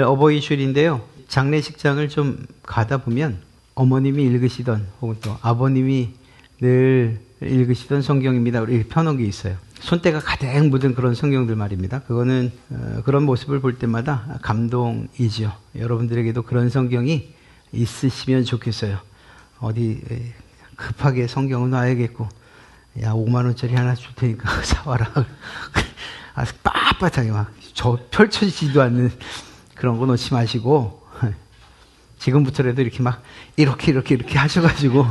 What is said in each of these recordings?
어버이 주일인데요. 장례식장을 좀 가다 보면 어머님이 읽으시던 혹은 또 아버님이 늘 읽으시던 성경입니다. 이렇게 펴놓은 게 있어요. 손때가 가득 묻은 그런 성경들 말입니다. 그거는 그런 모습을 볼 때마다 감동이지요. 여러분들에게도 그런 성경이 있으시면 좋겠어요. 어디 급하게 성경을 놔야겠고, 야 5만 원짜리 하나 줄 테니까 사와라. 아주 빳빳하게 막 펼쳐지지도 않는 그런 거 놓지 마시고, 지금부터라도 이렇게 막 이렇게 하셔가지고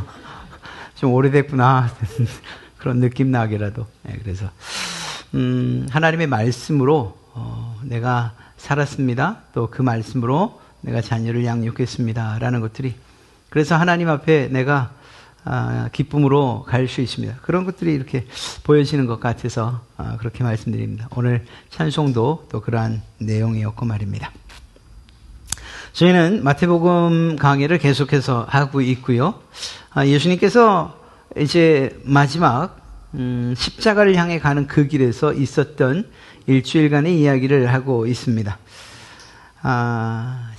좀 오래됐구나 그런 느낌 나게라도. 그래서 하나님의 말씀으로 내가 살았습니다. 또 그 말씀으로 내가 자녀를 양육했습니다. 라는 것들이, 그래서 하나님 앞에 내가 기쁨으로 갈 수 있습니다. 그런 것들이 이렇게 보여지는 것 같아서 그렇게 말씀드립니다. 오늘 찬송도 또 그러한 내용이었고 말입니다. 저희는 마태복음 강의를 계속해서 하고 있고요. 예수님께서 이제 마지막 십자가를 향해 가는 그 길에서 있었던 일주일간의 이야기를 하고 있습니다.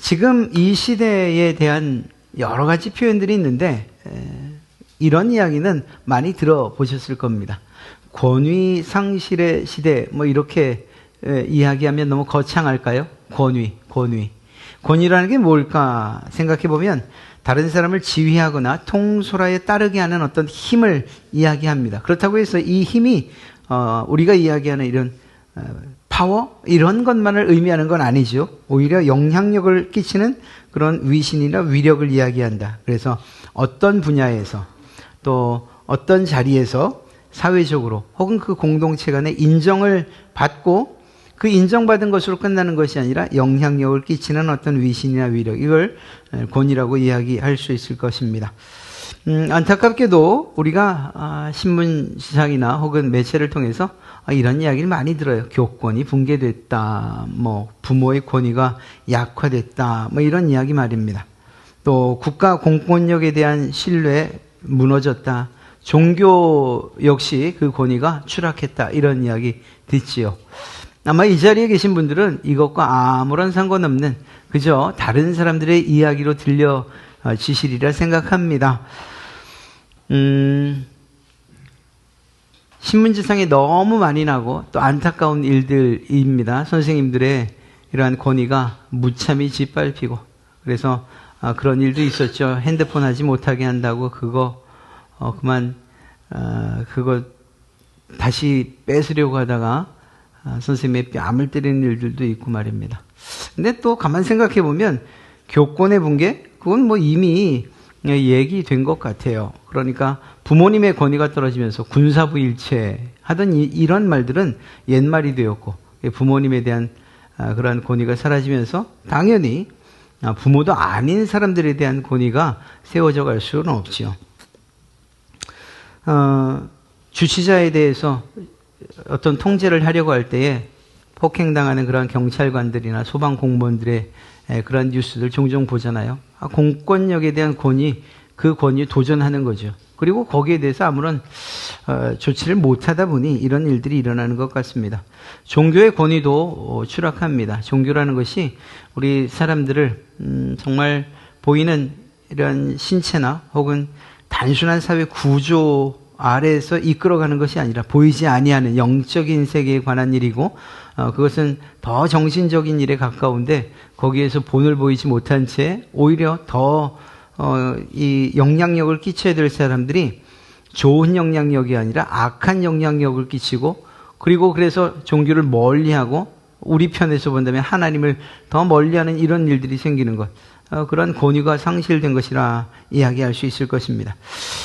지금 이 시대에 대한 여러 가지 표현들이 있는데 이런 이야기는 많이 들어보셨을 겁니다. 권위 상실의 시대, 뭐 이렇게 이야기하면 너무 거창할까요? 권위라는 게 뭘까 생각해 보면 다른 사람을 지휘하거나 통솔하에 따르게 하는 어떤 힘을 이야기합니다. 그렇다고 해서 이 힘이 우리가 이야기하는 이런 파워 이런 것만을 의미하는 건 아니죠. 오히려 영향력을 끼치는 그런 위신이나 위력을 이야기한다. 그래서 어떤 분야에서 또 어떤 자리에서 사회적으로 혹은 그 공동체 간에 인정을 받고 그 인정받은 것으로 끝나는 것이 아니라 영향력을 끼치는 어떤 위신이나 위력, 이걸 권위라고 이야기할 수 있을 것입니다. 안타깝게도 우리가 신문지상이나 혹은 매체를 통해서 이런 이야기를 많이 들어요. 교권이 붕괴됐다, 뭐 부모의 권위가 약화됐다, 뭐 이런 이야기 말입니다. 또 국가 공권력에 대한 신뢰 무너졌다, 종교 역시 그 권위가 추락했다, 이런 이야기 듣지요. 아마 이 자리에 계신 분들은 이것과 아무런 상관없는 그저 다른 사람들의 이야기로 들려지시리라 생각합니다. 신문지상에 너무 많이 나고 또 안타까운 일들입니다. 선생님들의 이러한 권위가 무참히 짓밟히고, 그래서 그런 일도 있었죠. 핸드폰 하지 못하게 한다고 그거 다시 뺏으려고 하다가 선생님의 뺨을 때리는 일들도 있고 말입니다. 근데 또 가만 생각해 보면 교권의 붕괴, 그건 뭐 이미 얘기된 것 같아요. 그러니까 부모님의 권위가 떨어지면서 군사부 일체 하던 이런 말들은 옛말이 되었고, 부모님에 대한 그러한 권위가 사라지면서 당연히 부모도 아닌 사람들에 대한 권위가 세워져 갈 수는 없지요. 주치자에 대해서 어떤 통제를 하려고 할 때에 폭행당하는 그런 경찰관들이나 소방공무원들의 그런 뉴스들 종종 보잖아요. 공권력에 대한 권위, 그 권위에 도전하는 거죠. 그리고 거기에 대해서 아무런 조치를 못하다 보니 이런 일들이 일어나는 것 같습니다. 종교의 권위도 추락합니다. 종교라는 것이 우리 사람들을 정말 보이는 이런 신체나 혹은 단순한 사회 구조 아래에서 이끌어가는 것이 아니라 보이지 아니하는 영적인 세계에 관한 일이고, 그것은 더 정신적인 일에 가까운데 거기에서 본을 보이지 못한 채 오히려 더 이 영향력을 끼쳐야 될 사람들이 좋은 영향력이 아니라 악한 영향력을 끼치고, 그리고 그래서 종교를 멀리하고 우리 편에서 본다면 하나님을 더 멀리하는 이런 일들이 생기는 것, 그런 권위가 상실된 것이라 이야기할 수 있을 것입니다.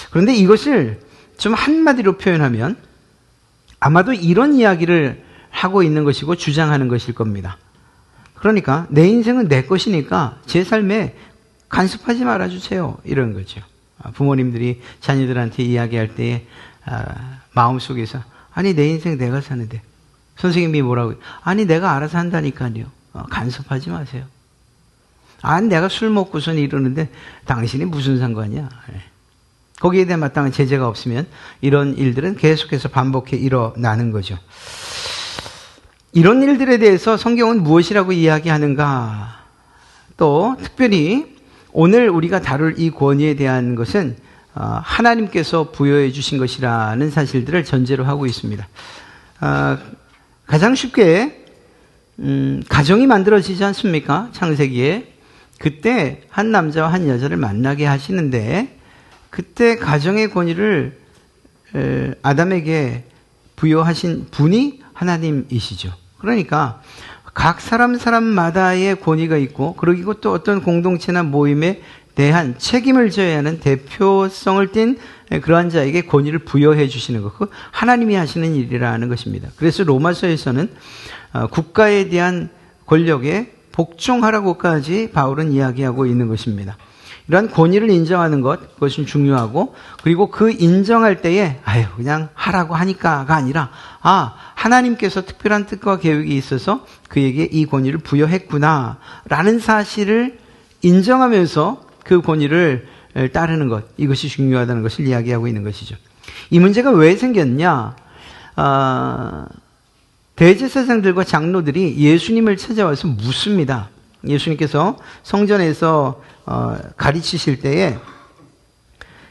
그런데 이것을 좀 한마디로 표현하면 아마도 이런 이야기를 하고 있는 것이고 주장하는 것일 겁니다. 그러니까 내 인생은 내 것이니까 제 삶에 간섭하지 말아주세요, 이런 거죠. 부모님들이 자녀들한테 이야기할 때에 마음속에서 아니 내 인생 내가 사는데 선생님이 뭐라고, 아니 내가 알아서 한다니까요, 간섭하지 마세요. 아니 내가 술 먹고선 이러는데 당신이 무슨 상관이야. 거기에 대한 마땅한 제재가 없으면 이런 일들은 계속해서 반복해 일어나는 거죠. 이런 일들에 대해서 성경은 무엇이라고 이야기하는가 또 특별히 오늘 우리가 다룰 이 권위에 대한 것은 하나님께서 부여해 주신 것이라는 사실들을 전제로 하고 있습니다. 가장 쉽게 가정이 만들어지지 않습니까? 창세기에. 그때 한 남자와 한 여자를 만나게 하시는데 그때 가정의 권위를 아담에게 부여하신 분이 하나님이시죠. 그러니까 각 사람마다의 권위가 있고 그리고 또 어떤 공동체나 모임에 대한 책임을 져야 하는 대표성을 띤 그러한 자에게 권위를 부여해 주시는 것, 그 하나님이 하시는 일이라는 것입니다. 그래서 로마서에서는 국가에 대한 권력에 복종하라고까지 바울은 이야기하고 있는 것입니다. 이러한 권위를 인정하는 것, 그것은 중요하고, 그리고 그 인정할 때에 그냥 하라고 하니까가 아니라 하나님께서 특별한 뜻과 계획이 있어서 그에게 이 권위를 부여했구나 라는 사실을 인정하면서 그 권위를 따르는 것, 이것이 중요하다는 것을 이야기하고 있는 것이죠. 이 문제가 왜 생겼냐? 대제사장들과 장로들이 예수님을 찾아와서 묻습니다. 예수님께서 성전에서 가르치실 때에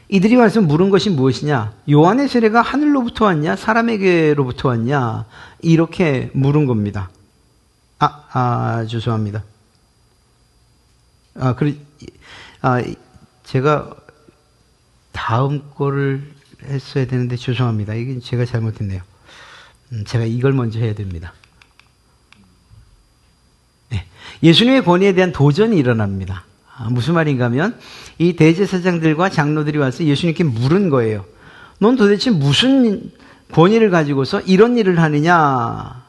이들이 와서 물은 것이 무엇이냐? 요한의 세례가 하늘로부터 왔냐? 사람에게로부터 왔냐? 이렇게 물은 겁니다. 죄송합니다. 제가 다음 거를 했어야 되는데 죄송합니다. 이게 제가 잘못했네요. 제가 이걸 먼저 해야 됩니다. 네. 예수님의 권위에 대한 도전이 일어납니다. 무슨 말인가 하면 이 대제사장들과 장로들이 와서 예수님께 물은 거예요. 넌 도대체 무슨 권위를 가지고서 이런 일을 하느냐?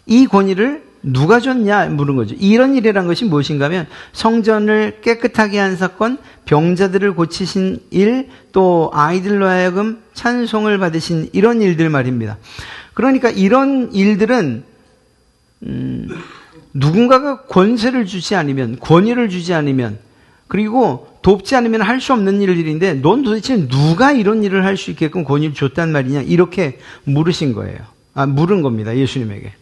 이 권위를 누가 줬냐? 물은 거죠. 이런 일이란 것이 무엇인가 하면 성전을 깨끗하게 한 사건, 병자들을 고치신 일, 또 아이들로 하여금 찬송을 받으신 이런 일들 말입니다. 그러니까 이런 일들은 누군가가 권세를 주지 않으면, 권위를 주지 않으면, 그리고 돕지 않으면 할 수 없는 일들인데 넌 도대체 누가 이런 일을 할 수 있게끔 권위를 줬단 말이냐? 이렇게 물으신 거예요. 물은 겁니다. 예수님에게.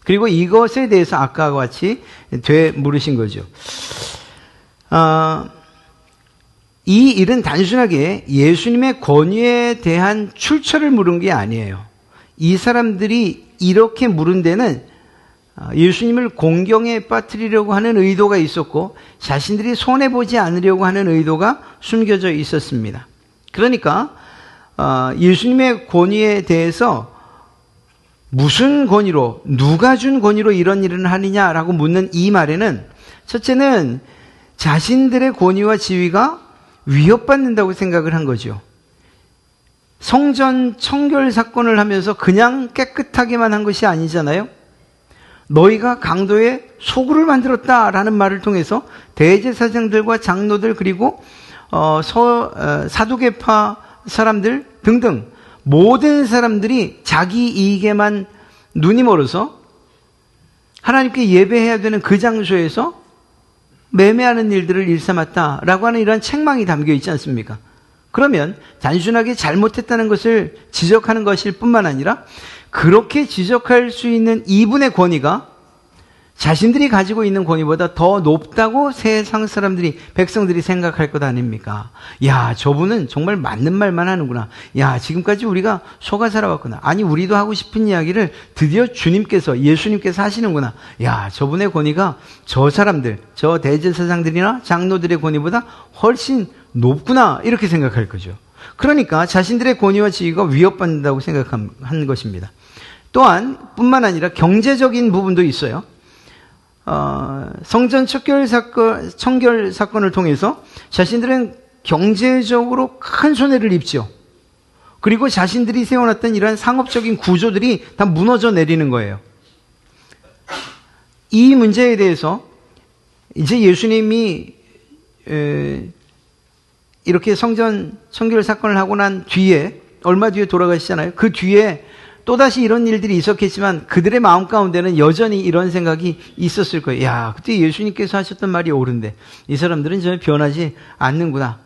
그리고 이것에 대해서 아까와 같이 되물으신 거죠. 이 일은 단순하게 예수님의 권위에 대한 출처를 물은 게 아니에요. 이 사람들이 이렇게 물은 데는 예수님을 공경에 빠뜨리려고 하는 의도가 있었고 자신들이 손해보지 않으려고 하는 의도가 숨겨져 있었습니다. 그러니까 예수님의 권위에 대해서 무슨 권위로, 누가 준 권위로 이런 일을 하느냐라고 묻는 이 말에는 첫째는 자신들의 권위와 지위가 위협받는다고 생각을 한 거죠. 성전 청결 사건을 하면서 그냥 깨끗하게만 한 것이 아니잖아요. 너희가 강도의 소굴을 만들었다라는 말을 통해서 대제사장들과 장로들 그리고 사두개파 사람들 등등 모든 사람들이 자기 이익에만 눈이 멀어서 하나님께 예배해야 되는 그 장소에서 매매하는 일들을 일삼았다라고 하는 이런 책망이 담겨 있지 않습니까? 그러면 단순하게 잘못했다는 것을 지적하는 것일 뿐만 아니라 그렇게 지적할 수 있는 이분의 권위가 자신들이 가지고 있는 권위보다 더 높다고 세상 사람들이, 백성들이 생각할 것 아닙니까? 야, 저분은 정말 맞는 말만 하는구나. 야, 지금까지 우리가 속아 살아왔구나. 아니, 우리도 하고 싶은 이야기를 드디어 주님께서, 예수님께서 하시는구나. 야, 저분의 권위가 저 사람들, 저 대제사장들이나 장로들의 권위보다 훨씬 높구나. 이렇게 생각할 거죠. 그러니까 자신들의 권위와 지위가 위협받는다고 생각한 것입니다. 또한 뿐만 아니라 경제적인 부분도 있어요. 성전 청결 사건을 통해서 자신들은 경제적으로 큰 손해를 입죠. 그리고 자신들이 세워놨던 이러한 상업적인 구조들이 다 무너져 내리는 거예요. 이 문제에 대해서 이제 예수님이 이렇게 성전 청결 사건을 하고 난 뒤에, 얼마 뒤에 돌아가시잖아요. 그 뒤에 또다시 이런 일들이 있었겠지만 그들의 마음 가운데는 여전히 이런 생각이 있었을 거예요. 야, 그때 예수님께서 하셨던 말이 옳은데 이 사람들은 전혀 변하지 않는구나.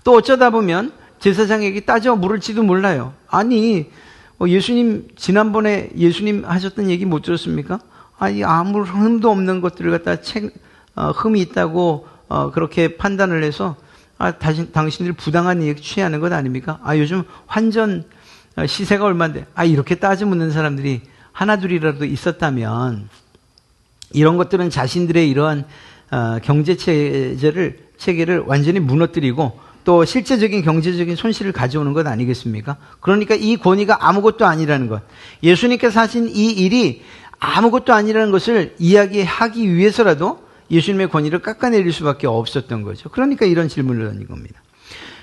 또 어쩌다 보면 제사장에게 따져 물을지도 몰라요. 아니, 예수님 지난번에 예수님 하셨던 얘기 못 들었습니까? 아니, 아무 흠도 없는 것들을 갖다 흠이 있다고 그렇게 판단을 해서 당신들이 부당한 이익 취하는 것 아닙니까? 요즘 환전 시세가 얼마인데 이렇게 따져 묻는 사람들이 하나둘이라도 있었다면 이런 것들은 자신들의 이러한 경제 체계를 완전히 무너뜨리고 또 실제적인 경제적인 손실을 가져오는 것 아니겠습니까? 그러니까 이 권위가 아무것도 아니라는 것, 예수님께서 하신 이 일이 아무것도 아니라는 것을 이야기하기 위해서라도 예수님의 권위를 깎아내릴 수밖에 없었던 거죠. 그러니까 이런 질문을 던진 겁니다.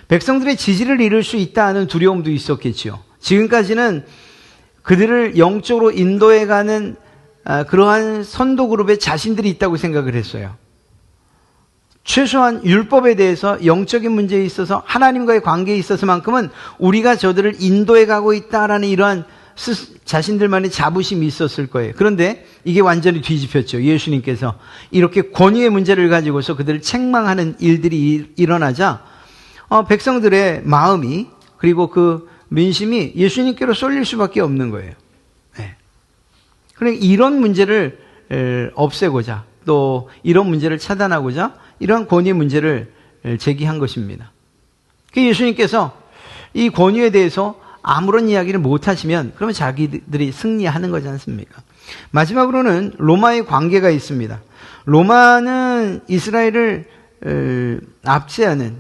백성들의 지지를 잃을 수 있다는 두려움도 있었겠죠. 지금까지는 그들을 영적으로 인도해가는 그러한 선도 그룹에 자신들이 있다고 생각을 했어요. 최소한 율법에 대해서 영적인 문제에 있어서 하나님과의 관계에 있어서만큼은 우리가 저들을 인도해 가고 있다라는 이러한 자신들만의 자부심이 있었을 거예요. 그런데 이게 완전히 뒤집혔죠. 예수님께서 이렇게 권위의 문제를 가지고서 그들을 책망하는 일들이 일어나자 백성들의 마음이 그리고 그 민심이 예수님께로 쏠릴 수밖에 없는 거예요. 네. 그러니까 이런 문제를 없애고자 또 이런 문제를 차단하고자 이러한 권위 문제를 제기한 것입니다. 예수님께서 이 권위에 대해서 아무런 이야기를 못하시면 그러면 자기들이 승리하는 거지 않습니까? 마지막으로는 로마의 관계가 있습니다. 로마는 이스라엘을 압제하는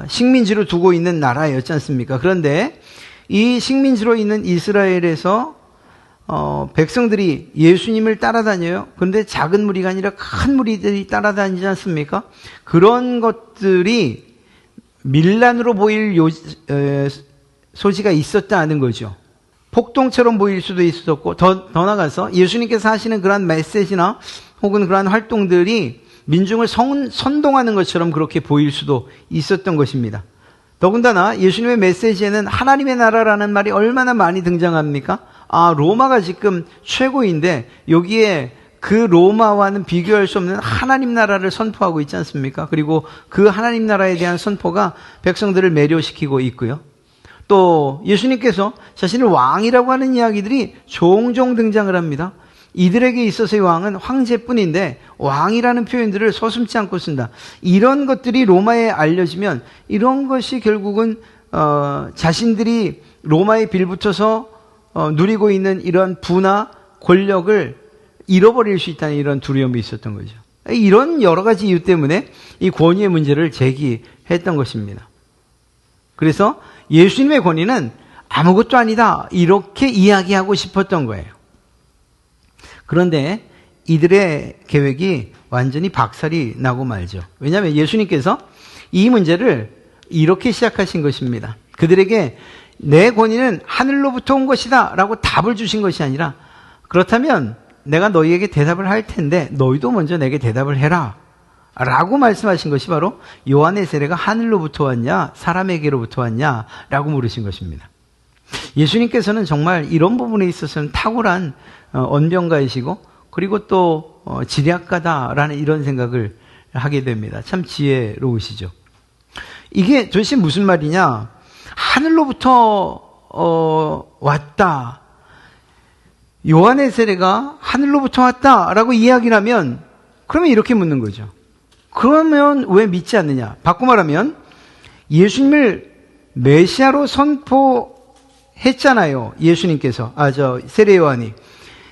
식민지로 두고 있는 나라였지 않습니까? 그런데 이 식민지로 있는 이스라엘에서 백성들이 예수님을 따라다녀요. 그런데 작은 무리가 아니라 큰 무리들이 따라다니지 않습니까? 그런 것들이 밀란으로 보일 소지가 있었다는 거죠. 폭동처럼 보일 수도 있었고 더 나아가서 예수님께서 하시는 그러한 메시지나 혹은 그러한 활동들이 민중을 선동하는 것처럼 그렇게 보일 수도 있었던 것입니다. 더군다나 예수님의 메시지에는 하나님의 나라라는 말이 얼마나 많이 등장합니까? 로마가 지금 최고인데 여기에 그 로마와는 비교할 수 없는 하나님 나라를 선포하고 있지 않습니까? 그리고 그 하나님 나라에 대한 선포가 백성들을 매료시키고 있고요. 또 예수님께서 자신을 왕이라고 하는 이야기들이 종종 등장을 합니다. 이들에게 있어서의 왕은 황제뿐인데 왕이라는 표현들을 서슴지 않고 쓴다. 이런 것들이 로마에 알려지면 이런 것이 결국은 자신들이 로마에 빌붙어서 누리고 있는 이런 부나 권력을 잃어버릴 수 있다는 이런 두려움이 있었던 거죠. 이런 여러 가지 이유 때문에 이 권위의 문제를 제기했던 것입니다. 그래서 예수님의 권위는 아무것도 아니다 이렇게 이야기하고 싶었던 거예요. 그런데 이들의 계획이 완전히 박살이 나고 말죠. 왜냐하면 예수님께서 이 문제를 이렇게 시작하신 것입니다. 그들에게 내 권위는 하늘로부터 온 것이다 라고 답을 주신 것이 아니라 그렇다면 내가 너희에게 대답을 할 텐데 너희도 먼저 내게 대답을 해라 라고 말씀하신 것이 바로 요한의 세례가 하늘로부터 왔냐 사람에게로부터 왔냐 라고 물으신 것입니다. 예수님께서는 정말 이런 부분에 있어서는 탁월한 언변가이시고 그리고 또 지략가다라는 이런 생각을 하게 됩니다. 참 지혜로우시죠. 이게 도대체 무슨 말이냐? 하늘로부터 왔다. 요한의 세례가 하늘로부터 왔다라고 이야기를 하면 그러면 이렇게 묻는 거죠. 그러면 왜 믿지 않느냐? 바꿔 말하면 예수님을 메시아로 선포했잖아요. 예수님께서 세례 요한이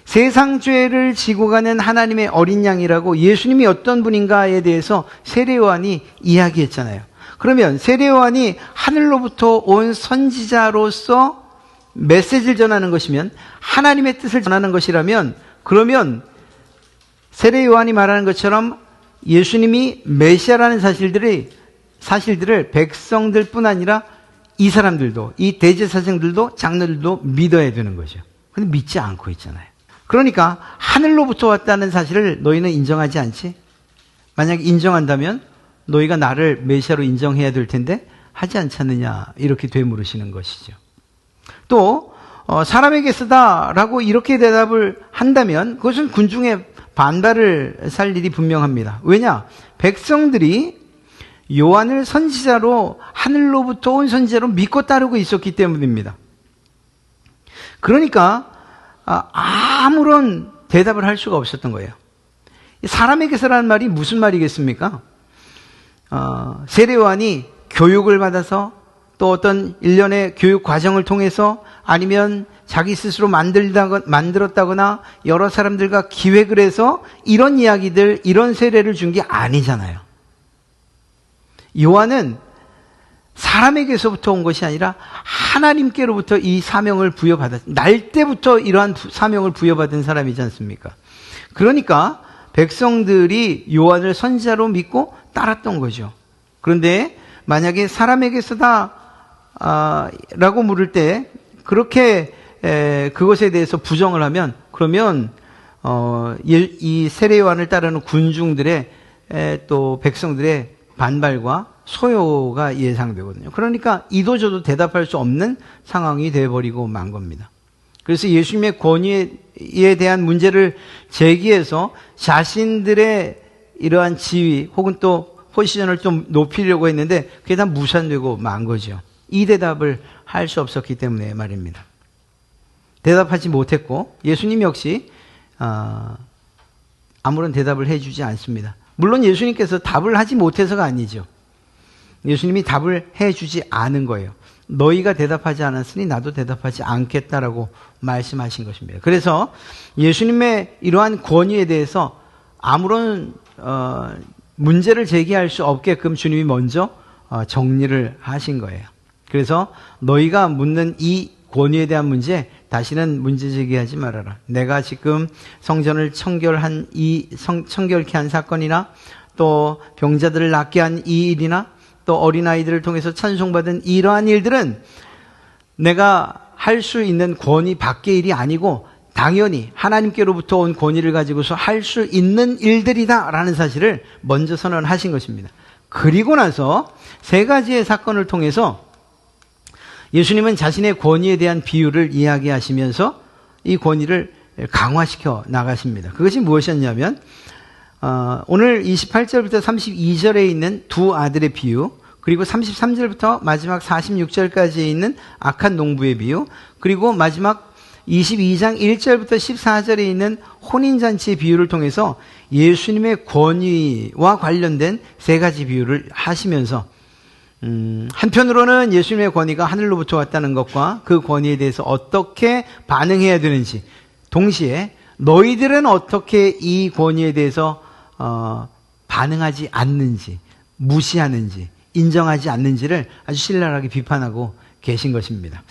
세상 죄를 지고 가는 하나님의 어린 양이라고 예수님이 어떤 분인가에 대해서 세례 요한이 이야기했잖아요. 그러면 세례 요한이 하늘로부터 온 선지자로서 메시지를 전하는 것이면 하나님의 뜻을 전하는 것이라면 그러면 세례 요한이 말하는 것처럼 예수님이 메시아라는 사실들을 백성들뿐 아니라 이 사람들도 이 대제사장들도 장로들도 믿어야 되는 거죠. 근데 믿지 않고 있잖아요. 그러니까 하늘로부터 왔다는 사실을 너희는 인정하지 않지? 만약 인정한다면 너희가 나를 메시아로 인정해야 될 텐데 하지 않잖느냐 이렇게 되물으시는 것이죠. 또 사람에게 쓰다라고 이렇게 대답을 한다면 그것은 군중의 반발을 살 일이 분명합니다. 왜냐? 백성들이 요한을 선지자로 하늘로부터 온 선지자로 믿고 따르고 있었기 때문입니다. 그러니까 아무런 대답을 할 수가 없었던 거예요. 사람에게서라는 말이 무슨 말이겠습니까? 세례요한이 교육을 받아서 또 어떤 일련의 교육 과정을 통해서 아니면 자기 스스로 만들었다거나 여러 사람들과 기획을 해서 이런 이야기들, 이런 세례를 준 게 아니잖아요. 요한은 사람에게서부터 온 것이 아니라 하나님께로부터 이 사명을 날 때부터 이러한 사명을 부여받은 사람이지 않습니까? 그러니까 백성들이 요한을 선지자로 믿고 따랐던 거죠. 그런데 만약에 사람에게서다 라고 물을 때 그렇게 그것에 대해서 부정을 하면 그러면 이 세례 요한을 따르는 군중들의 또 백성들의 반발과 소요가 예상되거든요. 그러니까 이도저도 대답할 수 없는 상황이 되어버리고 만 겁니다. 그래서 예수님의 권위에 대한 문제를 제기해서 자신들의 이러한 지위 혹은 또 포지션을 좀 높이려고 했는데 그게 다 무산되고 만 거죠. 이 대답을 할 수 없었기 때문에 말입니다. 대답하지 못했고 예수님 역시 아무런 대답을 해주지 않습니다. 물론 예수님께서 답을 하지 못해서가 아니죠. 예수님이 답을 해주지 않은 거예요. 너희가 대답하지 않았으니 나도 대답하지 않겠다라고 말씀하신 것입니다. 그래서 예수님의 이러한 권위에 대해서 아무런 문제를 제기할 수 없게끔 주님이 먼저 정리를 하신 거예요. 그래서 너희가 묻는 이 권위에 대한 문제 다시는 문제 제기하지 말아라. 내가 지금 성전을 청결케 한 사건이나 또 병자들을 낫게 한 이 일이나 또 어린아이들을 통해서 찬송받은 이러한 일들은 내가 할 수 있는 권위 밖의 일이 아니고 당연히 하나님께로부터 온 권위를 가지고서 할 수 있는 일들이다라는 사실을 먼저 선언하신 것입니다. 그리고 나서 세 가지의 사건을 통해서 예수님은 자신의 권위에 대한 비유를 이야기하시면서 이 권위를 강화시켜 나가십니다. 그것이 무엇이었냐면 오늘 28절부터 32절에 있는 두 아들의 비유, 그리고 33절부터 마지막 46절까지에 있는 악한 농부의 비유, 그리고 마지막 22장 1절부터 14절에 있는 혼인잔치의 비유를 통해서 예수님의 권위와 관련된 세 가지 비유를 하시면서 한편으로는 예수님의 권위가 하늘로부터 왔다는 것과 그 권위에 대해서 어떻게 반응해야 되는지, 동시에 너희들은 어떻게 이 권위에 대해서 반응하지 않는지, 무시하는지, 인정하지 않는지를 아주 신랄하게 비판하고 계신 것입니다.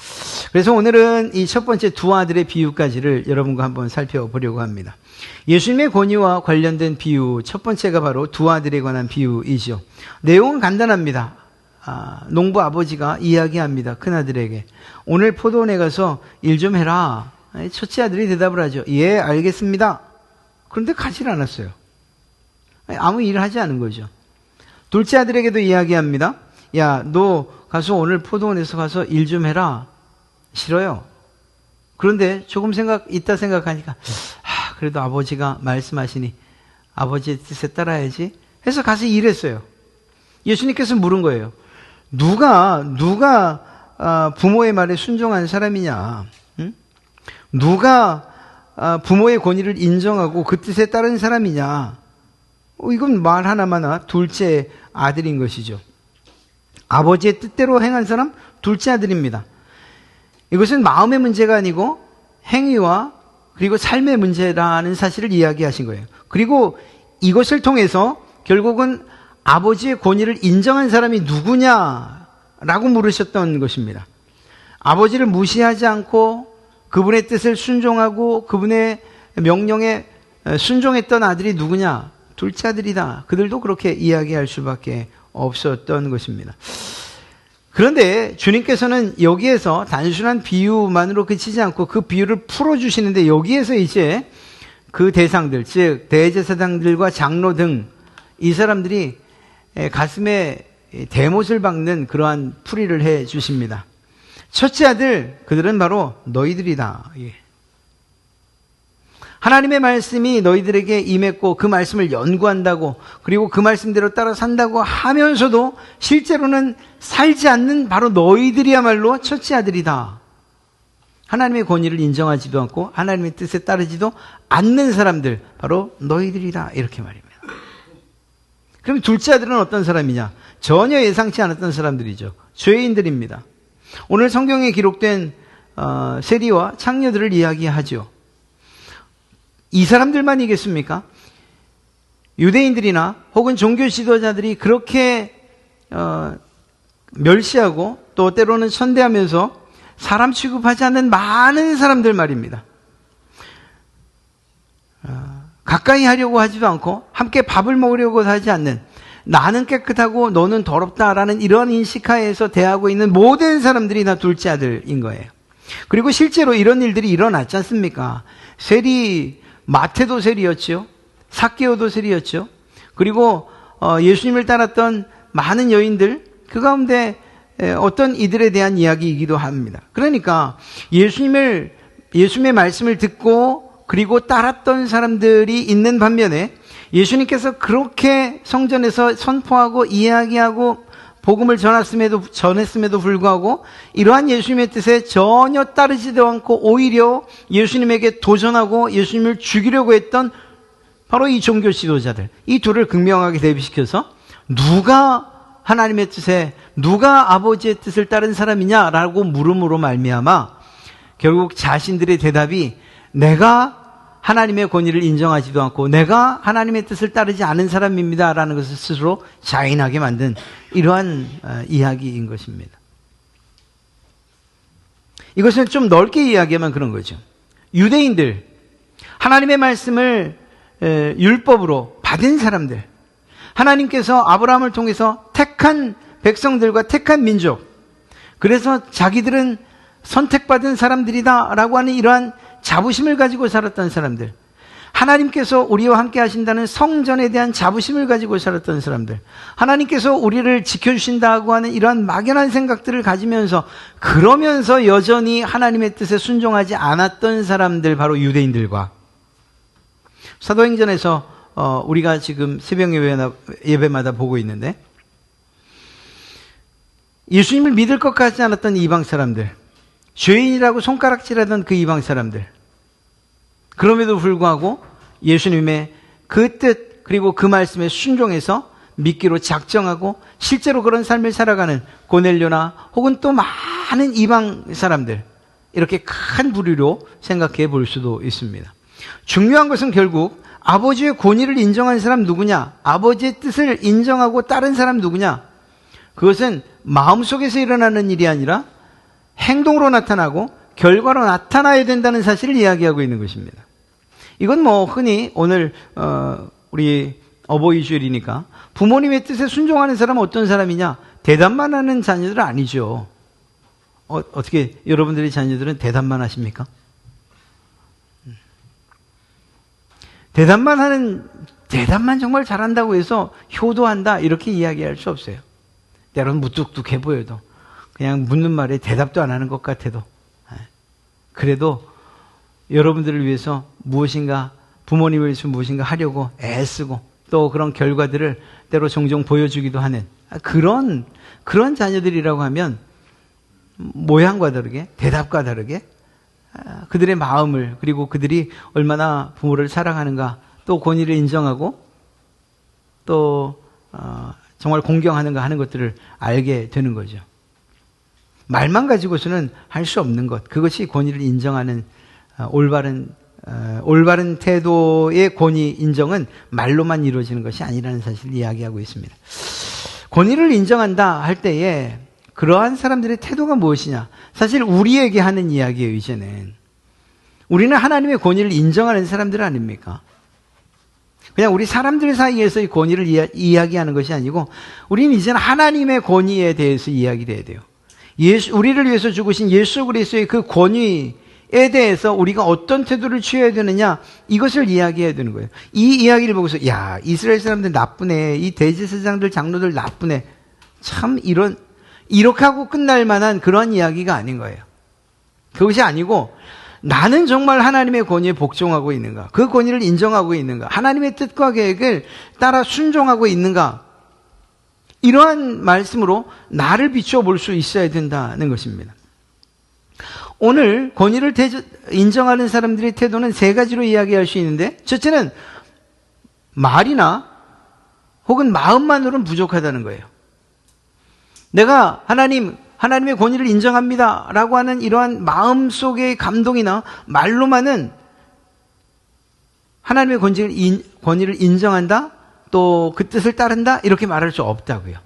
그래서 오늘은 이 첫 번째 두 아들의 비유까지를 여러분과 한번 살펴보려고 합니다. 예수님의 권위와 관련된 비유 첫 번째가 바로 두 아들에 관한 비유이죠. 내용은 간단합니다. 농부 아버지가 이야기합니다. 큰아들에게 오늘 포도원에 가서 일 좀 해라. 첫째 아들이 대답을 하죠. 예, 알겠습니다. 그런데 가질 않았어요. 아무 일을 하지 않은 거죠. 둘째 아들에게도 이야기합니다. 야, 너 가서 오늘 포도원에서 가서 일 좀 해라. 싫어요. 그런데 조금 이따 생각하니까 그래도 아버지가 말씀하시니 아버지의 뜻에 따라야지 해서 가서 일했어요. 예수님께서 물은 거예요. 누가 부모의 말에 순종한 사람이냐? 응? 누가 부모의 권위를 인정하고 그 뜻에 따른 사람이냐? 이건 말 하나마나 둘째 아들인 것이죠. 아버지의 뜻대로 행한 사람 둘째 아들입니다. 이것은 마음의 문제가 아니고 행위와 그리고 삶의 문제라는 사실을 이야기하신 거예요. 그리고 이것을 통해서 결국은 아버지의 권위를 인정한 사람이 누구냐라고 물으셨던 것입니다. 아버지를 무시하지 않고 그분의 뜻을 순종하고 그분의 명령에 순종했던 아들이 누구냐? 둘째 아들이다. 그들도 그렇게 이야기할 수밖에 없었던 것입니다. 그런데 주님께서는 여기에서 단순한 비유만으로 그치지 않고 그 비유를 풀어주시는데 여기에서 이제 그 대상들, 즉 대제사장들과 장로 등 이 사람들이 가슴에 대못을 박는 그러한 풀이를 해 주십니다. 첫째 아들, 그들은 바로 너희들이다. 하나님의 말씀이 너희들에게 임했고 그 말씀을 연구한다고 그리고 그 말씀대로 따라 산다고 하면서도 실제로는 살지 않는 바로 너희들이야말로 첫째 아들이다. 하나님의 권위를 인정하지도 않고 하나님의 뜻에 따르지도 않는 사람들, 바로 너희들이다, 이렇게 말입니다. 그럼 둘째 아들은 어떤 사람이냐? 전혀 예상치 않았던 사람들이죠. 죄인들입니다. 오늘 성경에 기록된 세리와 창녀들을 이야기하죠. 이 사람들만이겠습니까? 유대인들이나 혹은 종교 지도자들이 그렇게 멸시하고 또 때로는 천대하면서 사람 취급하지 않는 많은 사람들 말입니다. 가까이 하려고 하지도 않고 함께 밥을 먹으려고 하지 않는, 나는 깨끗하고 너는 더럽다라는 이런 인식하에서 대하고 있는 모든 사람들이 다 둘째 아들인 거예요. 그리고 실제로 이런 일들이 일어났지 않습니까? 세리, 마태도 세리였죠. 삭개오도 세리였죠. 그리고 예수님을 따랐던 많은 여인들, 그 가운데 어떤 이들에 대한 이야기이기도 합니다. 그러니까 예수님의 말씀을 듣고 그리고 따랐던 사람들이 있는 반면에 예수님께서 그렇게 성전에서 선포하고 이야기하고 복음을 전했음에도 불구하고 이러한 예수님의 뜻에 전혀 따르지도 않고 오히려 예수님에게 도전하고 예수님을 죽이려고 했던 바로 이 종교 지도자들, 이 둘을 극명하게 대비시켜서 누가 하나님의 뜻에, 누가 아버지의 뜻을 따른 사람이냐라고 물음으로 말미암아 결국 자신들의 대답이 내가 하나님의 권위를 인정하지도 않고 내가 하나님의 뜻을 따르지 않은 사람입니다라는 것을 스스로 자인하게 만든 이러한 이야기인 것입니다. 이것은 좀 넓게 이야기하면 그런 거죠. 유대인들, 하나님의 말씀을 율법으로 받은 사람들, 하나님께서 아브라함을 통해서 택한 백성들과 택한 민족, 그래서 자기들은 선택받은 사람들이다라고 하는 이러한 자부심을 가지고 살았던 사람들, 하나님께서 우리와 함께 하신다는 성전에 대한 자부심을 가지고 살았던 사람들, 하나님께서 우리를 지켜주신다고 하는 이러한 막연한 생각들을 가지면서 그러면서 여전히 하나님의 뜻에 순종하지 않았던 사람들, 바로 유대인들과 사도행전에서 우리가 지금 새벽 예배마다 보고 있는데 예수님을 믿을 것 같지 않았던 이방 사람들, 죄인이라고 손가락질하던 그 이방 사람들, 그럼에도 불구하고 예수님의 그 뜻 그리고 그 말씀에 순종해서 믿기로 작정하고 실제로 그런 삶을 살아가는 고넬료나 혹은 또 많은 이방 사람들, 이렇게 큰 부류로 생각해 볼 수도 있습니다. 중요한 것은 결국 아버지의 권위를 인정한 사람 누구냐, 아버지의 뜻을 인정하고 따른 사람 누구냐, 그것은 마음속에서 일어나는 일이 아니라 행동으로 나타나고 결과로 나타나야 된다는 사실을 이야기하고 있는 것입니다. 이건 흔히 오늘 우리 어버이 주일이니까 부모님의 뜻에 순종하는 사람은 어떤 사람이냐, 대답만 하는 자녀들은 아니죠. 어떻게 여러분들의 자녀들은 대답만 하십니까? 대답만 정말 잘한다고 해서 효도한다 이렇게 이야기할 수 없어요. 때로는 무뚝뚝해 보여도, 그냥 묻는 말에 대답도 안 하는 것 같아도, 그래도 여러분들을 위해서 무엇인가, 부모님을 위해서 무엇인가 하려고 애쓰고 또 그런 결과들을 때로 종종 보여주기도 하는 그런 자녀들이라고 하면 모양과 다르게, 대답과 다르게 그들의 마음을, 그리고 그들이 얼마나 부모를 사랑하는가, 또 권위를 인정하고 또 정말 공경하는가 하는 것들을 알게 되는 거죠. 말만 가지고서는 할 수 없는 것, 그것이 권위를 인정하는 올바른 태도의 권위 인정은 말로만 이루어지는 것이 아니라는 사실을 이야기하고 있습니다. 권위를 인정한다 할 때에 그러한 사람들의 태도가 무엇이냐, 사실 우리에게 하는 이야기예요. 이제는 우리는 하나님의 권위를 인정하는 사람들 아닙니까? 그냥 우리 사람들 사이에서 이 권위를 이야기하는 것이 아니고 우리는 이제는 하나님의 권위에 대해서 이야기를 해야 돼요. 우리를 위해서 죽으신 예수 그리스도의 그 권위에 대해서 우리가 어떤 태도를 취해야 되느냐, 이것을 이야기해야 되는 거예요. 이 이야기를 보고서 야, 이스라엘 사람들 나쁘네, 이 대제사장들 장로들 나쁘네, 참 이렇게 하고 끝날 만한 그런 이야기가 아닌 거예요. 그것이 아니고 나는 정말 하나님의 권위에 복종하고 있는가, 그 권위를 인정하고 있는가, 하나님의 뜻과 계획을 따라 순종하고 있는가, 이러한 말씀으로 나를 비추어 볼 수 있어야 된다는 것입니다. 오늘 권위를 인정하는 사람들의 태도는 세 가지로 이야기할 수 있는데, 첫째는 말이나 혹은 마음만으로는 부족하다는 거예요. 내가 하나님의 권위를 인정합니다 라고 하는 이러한 마음속의 감동이나 말로만은 하나님의 권위를 인정한다, 또 그 뜻을 따른다, 이렇게 말할 수 없다고요.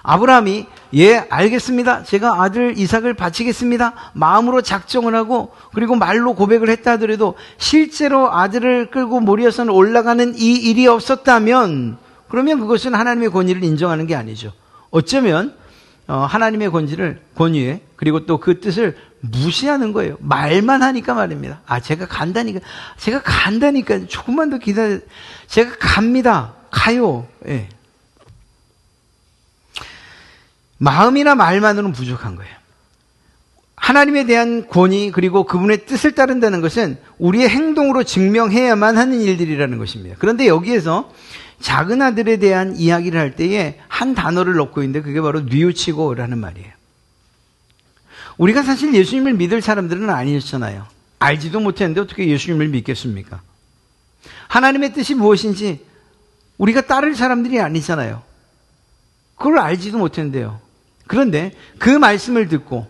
아브라함이 예, 알겠습니다, 제가 아들 이삭을 바치겠습니다 마음으로 작정을 하고 그리고 말로 고백을 했다 하더라도 실제로 아들을 끌고 모리아산을 올라가는 이 일이 없었다면, 그러면 그것은 하나님의 권위를 인정하는 게 아니죠. 어쩌면 하나님의 권위에 그리고 또 그 뜻을 무시하는 거예요. 말만 하니까 말입니다. 제가 간다니까 조금만 더 기다려, 제가 갑니다, 가요. 예. 마음이나 말만으로는 부족한 거예요. 하나님에 대한 권위 그리고 그분의 뜻을 따른다는 것은 우리의 행동으로 증명해야만 하는 일들이라는 것입니다. 그런데 여기에서 작은 아들에 대한 이야기를 할 때에 한 단어를 넣고 있는데 그게 바로 뉘우치고라는 말이에요. 우리가 사실 예수님을 믿을 사람들은 아니었잖아요. 알지도 못했는데 어떻게 예수님을 믿겠습니까? 하나님의 뜻이 무엇인지 우리가 따를 사람들이 아니잖아요. 그걸 알지도 못했는데요. 그런데 그 말씀을 듣고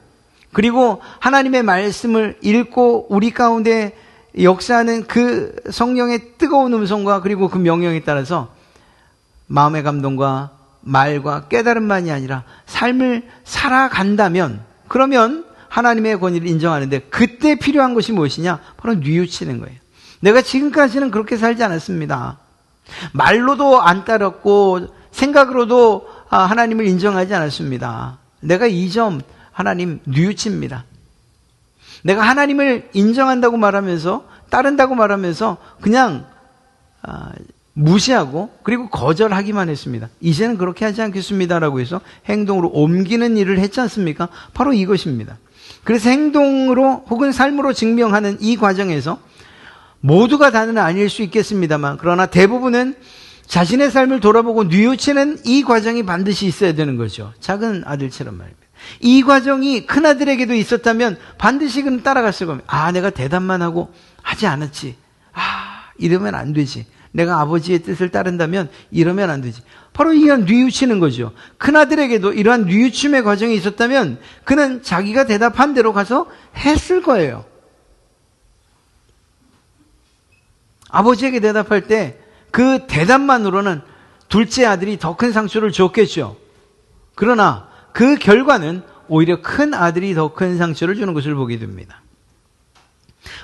그리고 하나님의 말씀을 읽고 우리 가운데 역사하는 그 성령의 뜨거운 음성과 그리고 그 명령에 따라서 마음의 감동과 말과 깨달음만이 아니라 삶을 살아간다면, 그러면 하나님의 권위를 인정하는데 그때 필요한 것이 무엇이냐? 바로 뉘우치는 거예요. 내가 지금까지는 그렇게 살지 않았습니다. 말로도 안 따랐고 생각으로도 하나님을 인정하지 않았습니다. 내가 이 점 하나님 뉘우칩니다. 내가 하나님을 인정한다고 말하면서 따른다고 말하면서 그냥 무시하고 그리고 거절하기만 했습니다. 이제는 그렇게 하지 않겠습니다라고 해서 행동으로 옮기는 일을 했지 않습니까? 바로 이것입니다. 그래서 행동으로 혹은 삶으로 증명하는 이 과정에서 모두가 다는 아닐 수 있겠습니다만, 그러나 대부분은 자신의 삶을 돌아보고 뉘우치는 이 과정이 반드시 있어야 되는 거죠. 작은 아들처럼 말입니다. 이 과정이 큰 아들에게도 있었다면 반드시 그는 따라갔을 겁니다. 내가 대답만 하고 하지 않았지. 이러면 안 되지. 내가 아버지의 뜻을 따른다면 이러면 안 되지. 바로 이런 뉘우치는 거죠. 큰아들에게도 이러한 뉘우침의 과정이 있었다면 그는 자기가 대답한 대로 가서 했을 거예요. 아버지에게 대답할 때 그 대답만으로는 둘째 아들이 더 큰 상처를 줬겠죠. 그러나 그 결과는 오히려 큰 아들이 더 큰 상처를 주는 것을 보게 됩니다.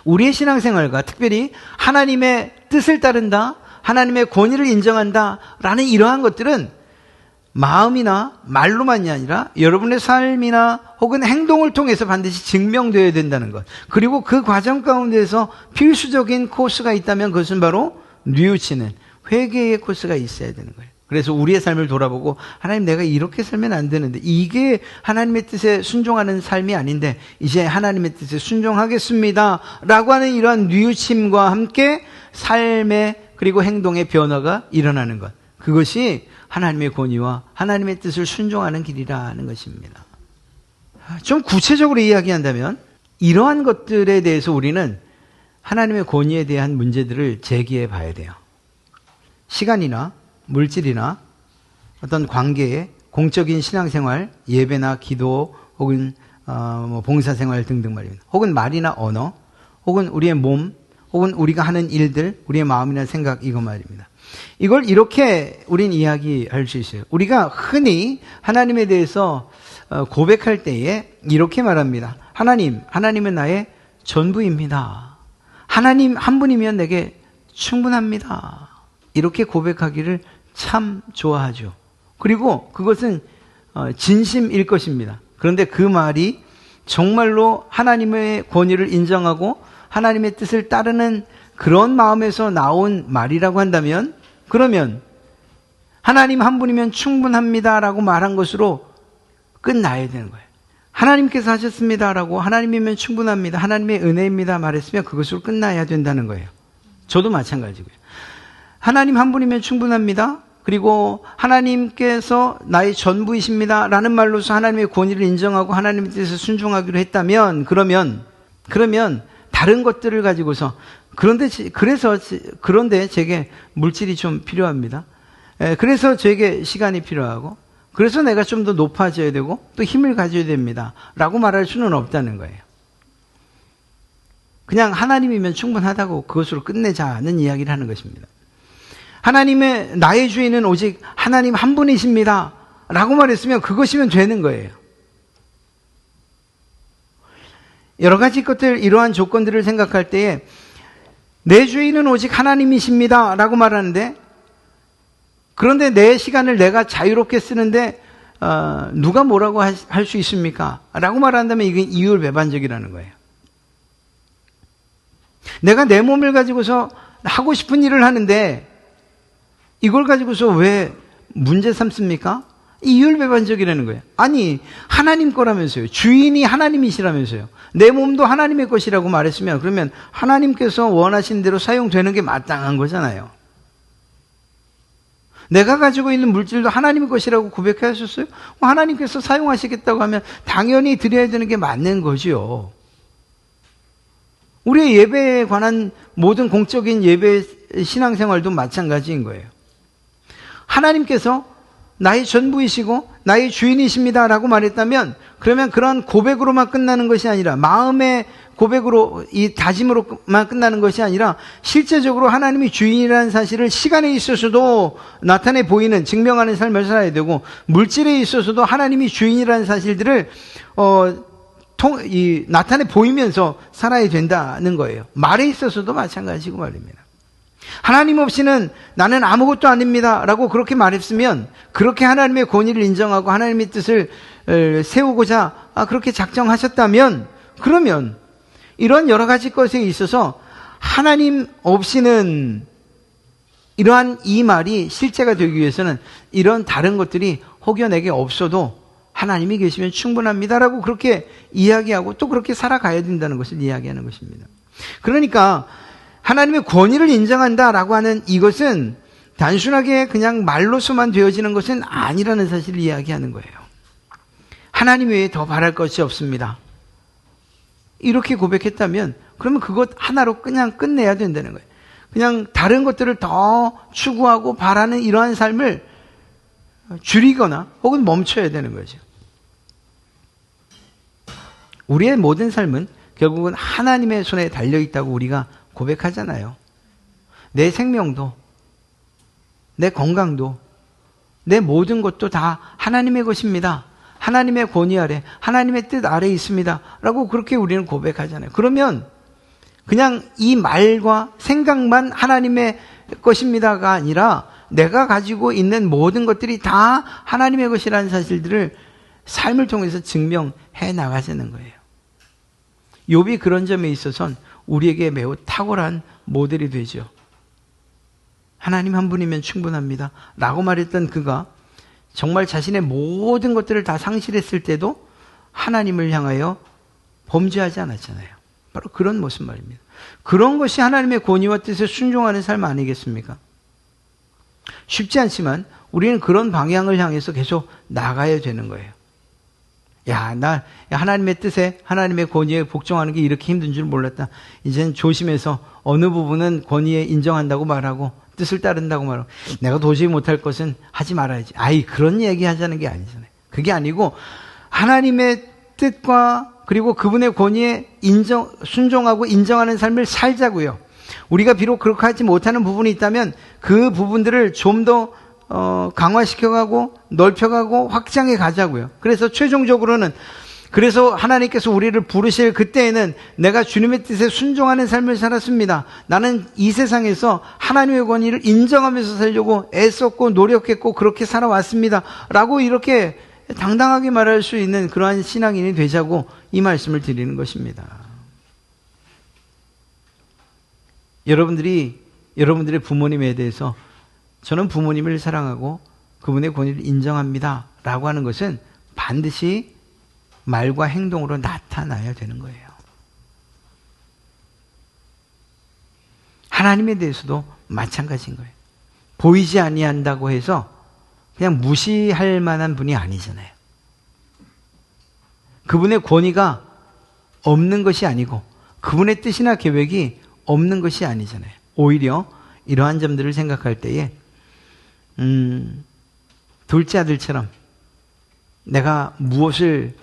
우리의 신앙생활과 특별히 하나님의 뜻을 따른다, 하나님의 권위를 인정한다 라는 이러한 것들은 마음이나 말로만이 아니라 여러분의 삶이나 혹은 행동을 통해서 반드시 증명되어야 된다는 것, 그리고 그 과정 가운데서 필수적인 코스가 있다면 그것은 바로 뉘우치는 회개의 코스가 있어야 되는 거예요. 그래서 우리의 삶을 돌아보고 하나님, 내가 이렇게 살면 안 되는데, 이게 하나님의 뜻에 순종하는 삶이 아닌데 이제 하나님의 뜻에 순종하겠습니다 라고 하는 이러한 뉘우침과 함께 삶의 그리고 행동의 변화가 일어나는 것, 그것이 하나님의 권위와 하나님의 뜻을 순종하는 길이라는 것입니다. 좀 구체적으로 이야기한다면 이러한 것들에 대해서 우리는 하나님의 권위에 대한 문제들을 제기해 봐야 돼요. 시간이나 물질이나 어떤 관계에 공적인 신앙생활, 예배나 기도 혹은 봉사생활 등등 말입니다. 혹은 말이나 언어, 혹은 우리의 몸, 혹은 우리가 하는 일들, 우리의 마음이나 생각, 이거 말입니다. 이걸 이렇게 우린 이야기할 수 있어요. 우리가 흔히 하나님에 대해서 고백할 때에 이렇게 말합니다. 하나님은 나의 전부입니다. 하나님 한 분이면 내게 충분합니다. 이렇게 고백하기를 참 좋아하죠. 그리고 그것은 진심일 것입니다. 그런데 그 말이 정말로 하나님의 권위를 인정하고 하나님의 뜻을 따르는 그런 마음에서 나온 말이라고 한다면, 그러면 하나님 한 분이면 충분합니다라고 말한 것으로 끝나야 되는 거예요. 하나님께서 하셨습니다라고, 하나님이면 충분합니다, 하나님의 은혜입니다 말했으면 그것으로 끝나야 된다는 거예요. 저도 마찬가지고요. 하나님 한 분이면 충분합니다, 그리고 하나님께서 나의 전부이십니다 라는 말로서 하나님의 권위를 인정하고 하나님의 뜻에 순종하기로 했다면, 그러면 다른 것들을 가지고서, 그런데 제게 물질이 좀 필요합니다. 그래서 제게 시간이 필요하고, 그래서 내가 좀 더 높아져야 되고 또 힘을 가져야 됩니다 라고 말할 수는 없다는 거예요. 그냥 하나님이면 충분하다고 그것으로 끝내자는 이야기를 하는 것입니다. 하나님의 나의 주인은 오직 하나님 한 분이십니다 라고 말했으면 그것이면 되는 거예요. 여러 가지 것들, 이러한 조건들을 생각할 때에 내 주인은 오직 하나님이십니다 라고 말하는데, 그런데 내 시간을 내가 자유롭게 쓰는데 누가 뭐라고 할 수 있습니까? 라고 말한다면 이게 이율배반적이라는 거예요. 내가 내 몸을 가지고서 하고 싶은 일을 하는데 이걸 가지고서 왜 문제 삼습니까? 이율배반적이라는 거예요. 아니, 하나님 거라면서요. 주인이 하나님이시라면서요. 내 몸도 하나님의 것이라고 말했으면 그러면 하나님께서 원하신 대로 사용되는 게 마땅한 거잖아요. 내가 가지고 있는 물질도 하나님의 것이라고 고백하셨어요? 하나님께서 사용하시겠다고 하면 당연히 드려야 되는 게 맞는 거죠. 우리의 예배에 관한 모든 공적인 예배 신앙생활도 마찬가지인 거예요. 하나님께서 나의 전부이시고 나의 주인이십니다 라고 말했다면, 그러면 그런 고백으로만 끝나는 것이 아니라, 마음의 고백으로, 이 다짐으로만 끝나는 것이 아니라 실제적으로 하나님이 주인이라는 사실을 시간에 있어서도 나타내 보이는, 증명하는 삶을 살아야 되고, 물질에 있어서도 하나님이 주인이라는 사실들을 나타내 보이면서 살아야 된다는 거예요. 말에 있어서도 마찬가지고 말입니다. 하나님 없이는 나는 아무것도 아닙니다 라고 그렇게 말했으면, 그렇게 하나님의 권위를 인정하고 하나님의 뜻을 세우고자 그렇게 작정하셨다면, 그러면 이런 여러 가지 것에 있어서 하나님 없이는, 이러한 이 말이 실제가 되기 위해서는 이런 다른 것들이 혹여 내게 없어도 하나님이 계시면 충분합니다라고 그렇게 이야기하고 또 그렇게 살아가야 된다는 것을 이야기하는 것입니다. 그러니까 하나님의 권위를 인정한다라고 하는 이것은 단순하게 그냥 말로서만 되어지는 것은 아니라는 사실을 이야기하는 거예요. 하나님 외에 더 바랄 것이 없습니다. 이렇게 고백했다면 그러면 그것 하나로 그냥 끝내야 된다는 거예요. 그냥 다른 것들을 더 추구하고 바라는 이러한 삶을 줄이거나 혹은 멈춰야 되는 거죠. 우리의 모든 삶은 결국은 하나님의 손에 달려있다고 우리가 고백하잖아요. 내 생명도, 내 건강도, 내 모든 것도 다 하나님의 것입니다. 하나님의 권위 아래, 하나님의 뜻 아래 있습니다 라고 그렇게 우리는 고백하잖아요. 그러면 그냥 이 말과 생각만 하나님의 것입니다가 아니라 내가 가지고 있는 모든 것들이 다 하나님의 것이라는 사실들을 삶을 통해서 증명해 나가자는 거예요. 욥이 그런 점에 있어서는 우리에게 매우 탁월한 모델이 되죠. 하나님 한 분이면 충분합니다 라고 말했던 그가 정말 자신의 모든 것들을 다 상실했을 때도 하나님을 향하여 범죄하지 않았잖아요. 바로 그런 모습 말입니다. 그런 것이 하나님의 권위와 뜻에 순종하는 삶 아니겠습니까? 쉽지 않지만 우리는 그런 방향을 향해서 계속 나가야 되는 거예요. 나 하나님의 뜻에, 하나님의 권위에 복종하는 게 이렇게 힘든 줄 몰랐다. 이제는 조심해서 어느 부분은 권위에 인정한다고 말하고 뜻을 따른다고 말하고, 내가 도저히 못할 것은 하지 말아야지. 그런 얘기 하자는 게 아니잖아요. 그게 아니고 하나님의 뜻과 그리고 그분의 권위에 순종하고 인정하는 삶을 살자고요. 우리가 비록 그렇게 하지 못하는 부분이 있다면 그 부분들을 좀 더 강화시켜가고 넓혀가고 확장해 가자고요. 그래서 최종적으로는, 그래서 하나님께서 우리를 부르실 그때에는 내가 주님의 뜻에 순종하는 삶을 살았습니다. 나는 이 세상에서 하나님의 권위를 인정하면서 살려고 애썼고 노력했고 그렇게 살아왔습니다 라고 이렇게 당당하게 말할 수 있는 그러한 신앙인이 되자고 이 말씀을 드리는 것입니다. 여러분들의 부모님에 대해서 저는 부모님을 사랑하고 그분의 권위를 인정합니다 라고 하는 것은 반드시 말과 행동으로 나타나야 되는 거예요. 하나님에 대해서도 마찬가지인 거예요. 보이지 아니한다고 해서 그냥 무시할 만한 분이 아니잖아요. 그분의 권위가 없는 것이 아니고 그분의 뜻이나 계획이 없는 것이 아니잖아요. 오히려 이러한 점들을 생각할 때에 둘째 아들처럼 내가 무엇을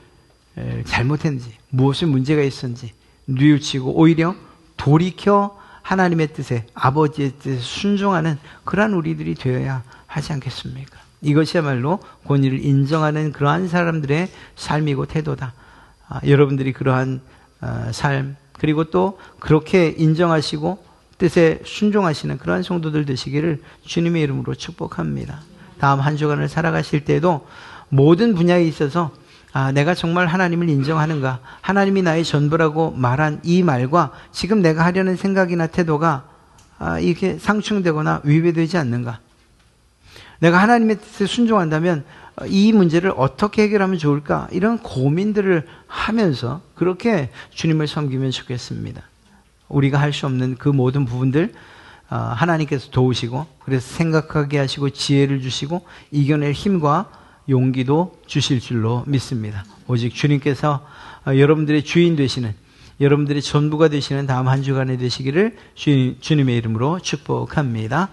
잘못했는지, 무엇을 문제가 있었는지 뉘우치고 오히려 돌이켜 하나님의 뜻에, 아버지의 뜻에 순종하는 그러한 우리들이 되어야 하지 않겠습니까? 이것이야말로 권위를 인정하는 그러한 사람들의 삶이고 태도다. 여러분들이 그러한 삶, 그리고 또 그렇게 인정하시고 뜻에 순종하시는 그러한 성도들 되시기를 주님의 이름으로 축복합니다. 다음 한 주간을 살아가실 때도 모든 분야에 있어서 내가 정말 하나님을 인정하는가, 하나님이 나의 전부라고 말한 이 말과 지금 내가 하려는 생각이나 태도가 이렇게 상충되거나 위배되지 않는가, 내가 하나님의 뜻에 순종한다면 이 문제를 어떻게 해결하면 좋을까, 이런 고민들을 하면서 그렇게 주님을 섬기면 좋겠습니다. 우리가 할 수 없는 그 모든 부분들 하나님께서 도우시고, 그래서 생각하게 하시고 지혜를 주시고 이겨낼 힘과 용기도 주실 줄로 믿습니다. 오직 주님께서 여러분들의 주인 되시는, 여러분들의 전부가 되시는 다음 한 주간에 되시기를 주님의 이름으로 축복합니다.